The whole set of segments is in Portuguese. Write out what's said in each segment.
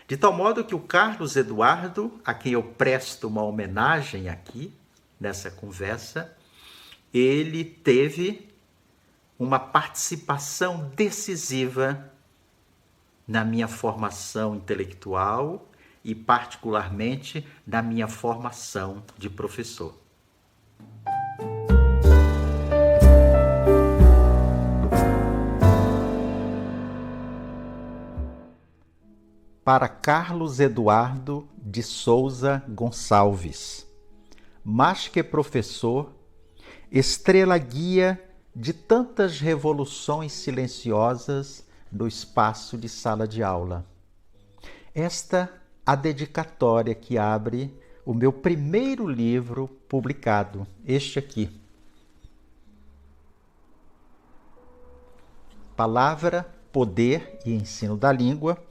De tal modo que o Carlos Eduardo, a quem eu presto uma homenagem aqui, nessa conversa, ele teve uma participação decisiva na minha formação intelectual e, particularmente, na minha formação de professor. Para Carlos Eduardo de Souza Gonçalves, mais que professor, estrela guia de tantas revoluções silenciosas no espaço de sala de aula. Esta a dedicatória que abre o meu primeiro livro publicado, este aqui. Palavra, Poder e Ensino da Língua,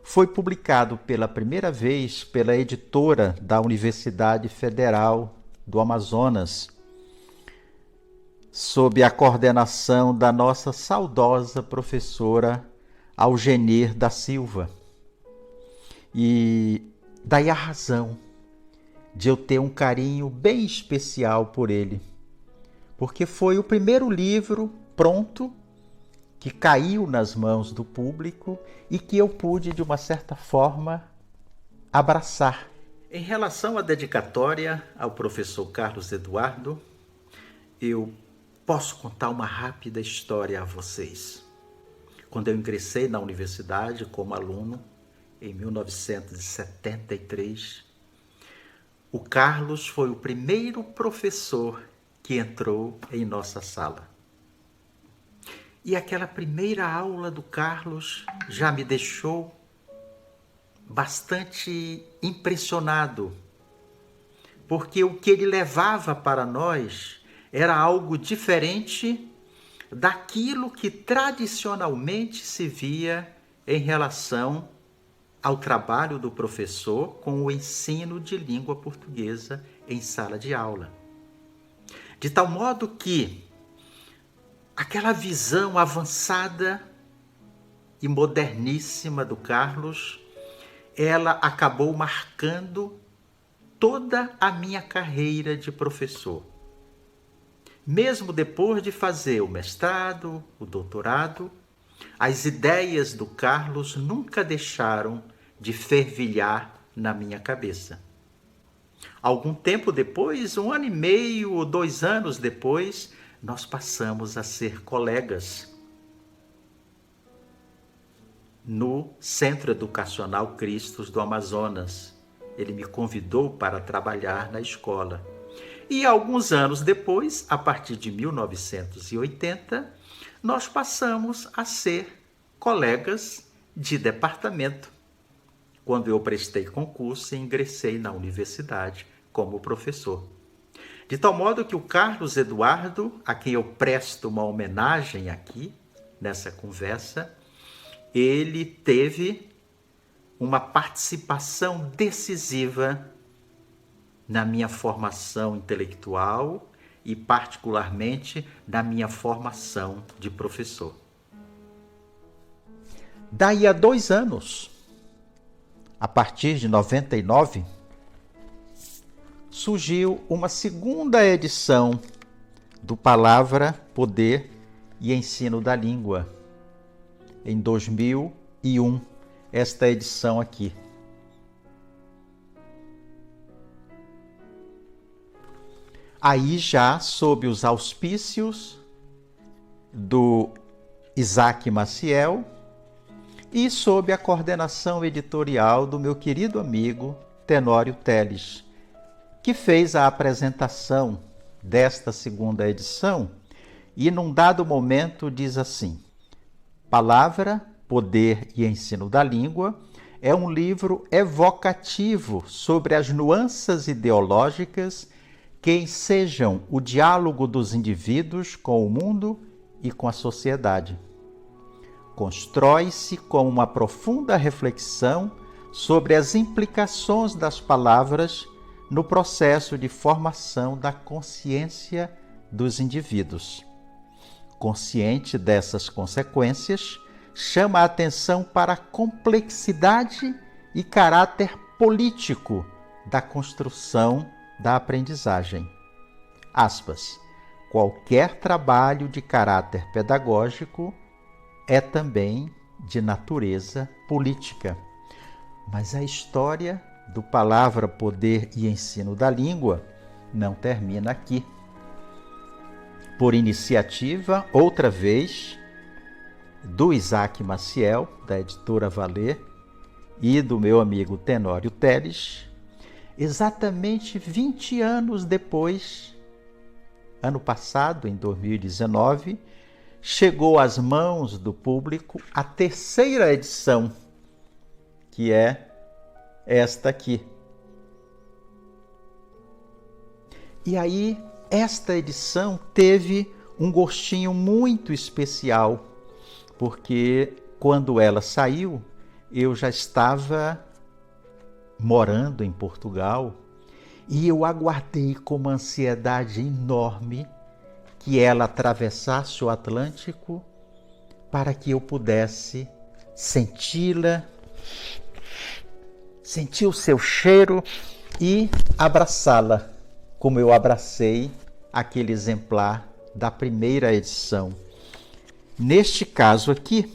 foi publicado pela primeira vez pela editora da Universidade Federal do Amazonas, sob a coordenação da nossa saudosa professora Algenir da Silva. E daí a razão de eu ter um carinho bem especial por ele, porque foi o primeiro livro pronto que caiu nas mãos do público e que eu pude, de uma certa forma, abraçar. Em relação à dedicatória ao professor Carlos Eduardo, eu posso contar uma rápida história a vocês. Quando eu ingressei na universidade como aluno, em 1973, o Carlos foi o primeiro professor que entrou em nossa sala. E aquela primeira aula do Carlos já me deixou bastante impressionado, porque o que ele levava para nós era algo diferente daquilo que tradicionalmente se via em relação ao trabalho do professor com o ensino de língua portuguesa em sala de aula. De tal modo que aquela visão avançada e moderníssima do Carlos, ela acabou marcando toda a minha carreira de professor. Mesmo depois de fazer o mestrado, o doutorado, as ideias do Carlos nunca deixaram de fervilhar na minha cabeça. Algum tempo depois, 1 ano e meio ou 2 anos depois, nós passamos a ser colegas no Centro Educacional Cristos do Amazonas. Ele me convidou para trabalhar na escola. E alguns anos depois, a partir de 1980, nós passamos a ser colegas de departamento, quando eu prestei concurso e ingressei na universidade como professor. De tal modo que o Carlos Eduardo, a quem eu presto uma homenagem aqui, nessa conversa, ele teve uma participação decisiva na minha formação intelectual e, particularmente, na minha formação de professor. Daí a 2 anos, a partir de 99, surgiu uma segunda edição do Palavra, Poder e Ensino da Língua, em 2001, esta edição aqui. Aí já sob os auspícios do Isaac Maciel e sob a coordenação editorial do meu querido amigo Tenório Teles, que fez a apresentação desta segunda edição e, num dado momento, diz assim: Palavra, Poder e Ensino da Língua é um livro evocativo sobre as nuances ideológicas que ensejam o diálogo dos indivíduos com o mundo e com a sociedade. Constrói-se com uma profunda reflexão sobre as implicações das palavras no processo de formação da consciência dos indivíduos. Consciente dessas consequências, chama a atenção para a complexidade e caráter político da construção da aprendizagem. Aspas. Qualquer trabalho de caráter pedagógico é também de natureza política. Mas a história do Palavra, Poder e Ensino da Língua não termina aqui. Por iniciativa, outra vez, do Isaac Maciel, da editora Valer, e do meu amigo Tenório Teles, exatamente 20 anos depois, ano passado, em 2019, chegou às mãos do público a terceira edição, que é esta aqui. E aí, esta edição teve um gostinho muito especial, porque quando ela saiu, eu já estava morando em Portugal e eu aguardei com uma ansiedade enorme que ela atravessasse o Atlântico para que eu pudesse senti-la, sentir o seu cheiro e abraçá-la, como eu abracei aquele exemplar da primeira edição. Neste caso aqui,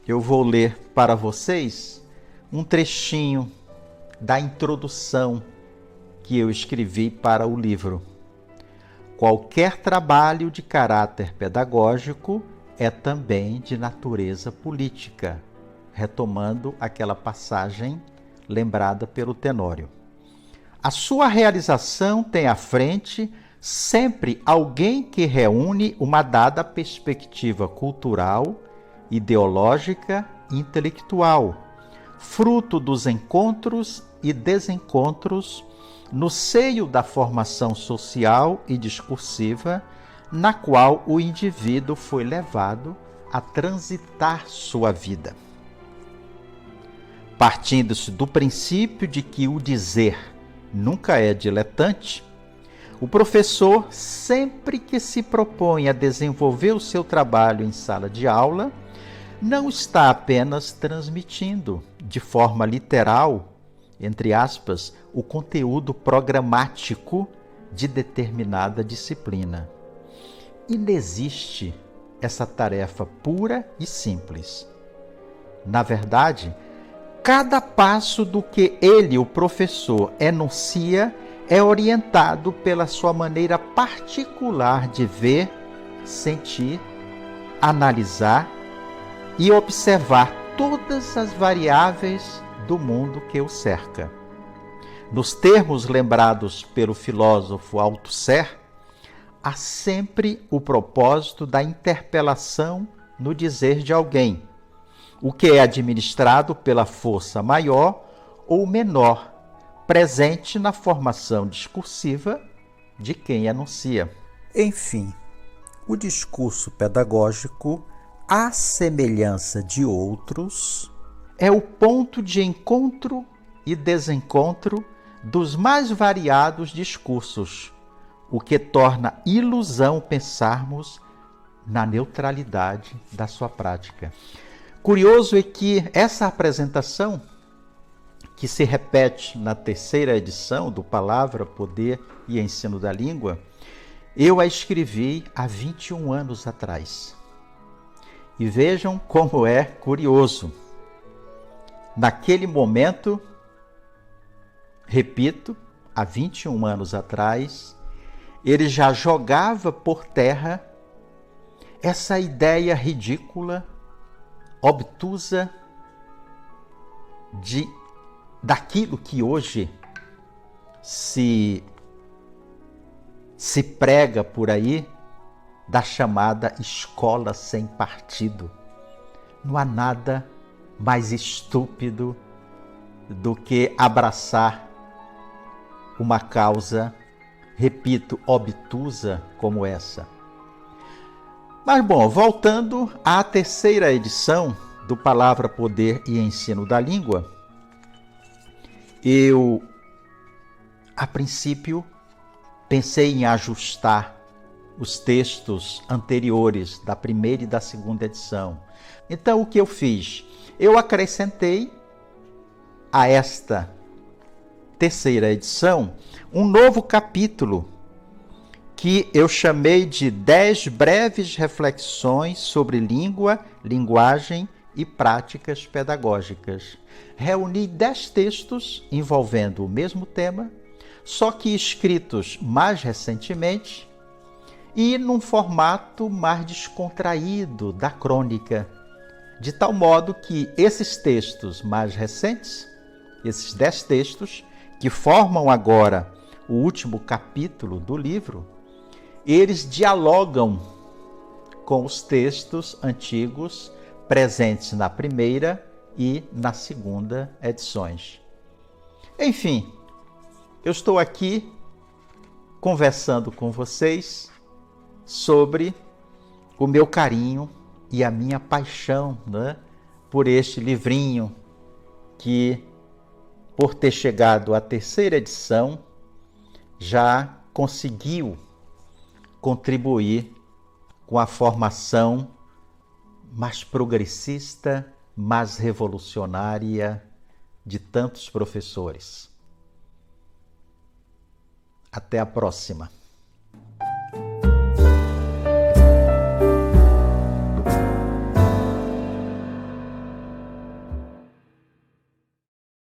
eu vou ler para vocês um trechinho da introdução que eu escrevi para o livro. Qualquer trabalho de caráter pedagógico é também de natureza política, retomando aquela passagem lembrada pelo Tenório. A sua realização tem à frente sempre alguém que reúne uma dada perspectiva cultural, ideológica e intelectual, fruto dos encontros e desencontros no seio da formação social e discursiva na qual o indivíduo foi levado a transitar sua vida. Partindo-se do princípio de que o dizer nunca é diletante, o professor, sempre que se propõe a desenvolver o seu trabalho em sala de aula, não está apenas transmitindo, de forma literal, entre aspas, o conteúdo programático de determinada disciplina. Inexiste essa tarefa pura e simples. Na verdade, cada passo do que ele, o professor, enuncia é orientado pela sua maneira particular de ver, sentir, analisar e observar todas as variáveis do mundo que o cerca. Nos termos lembrados pelo filósofo Althusser, há sempre o propósito da interpelação no dizer de alguém, o que é administrado pela força maior ou menor, presente na formação discursiva de quem enuncia. Enfim, o discurso pedagógico, à semelhança de outros, é o ponto de encontro e desencontro dos mais variados discursos, o que torna ilusão pensarmos na neutralidade da sua prática. Curioso é que essa apresentação, que se repete na terceira edição do Palavra, Poder e Ensino da Língua, eu a escrevi há 21 anos atrás. E vejam como é curioso. Naquele momento, repito, há 21 anos atrás, ele já jogava por terra essa ideia ridícula, obtusa, daquilo que hoje se prega por aí, da chamada escola sem partido. Não há nada mais estúpido do que abraçar uma causa, repito, obtusa como essa. Mas bom, voltando à terceira edição do Palavra, Poder e Ensino da Língua, eu, a princípio, pensei em ajustar os textos anteriores da primeira e da segunda edição. Então, o que eu fiz? eu acrescentei a esta terceira edição um novo capítulo que eu chamei de 10 breves reflexões sobre língua, linguagem e práticas pedagógicas. Reuni 10 textos envolvendo o mesmo tema, só que escritos mais recentemente e num formato mais descontraído da crônica, de tal modo que esses textos mais recentes, esses 10 textos, que formam agora o último capítulo do livro, eles dialogam com os textos antigos presentes na primeira e na segunda edições. Enfim, eu estou aqui conversando com vocês sobre o meu carinho e a minha paixão, né, por este livrinho que, por ter chegado à terceira edição, já conseguiu contribuir com a formação mais progressista, mais revolucionária de tantos professores. Até a próxima.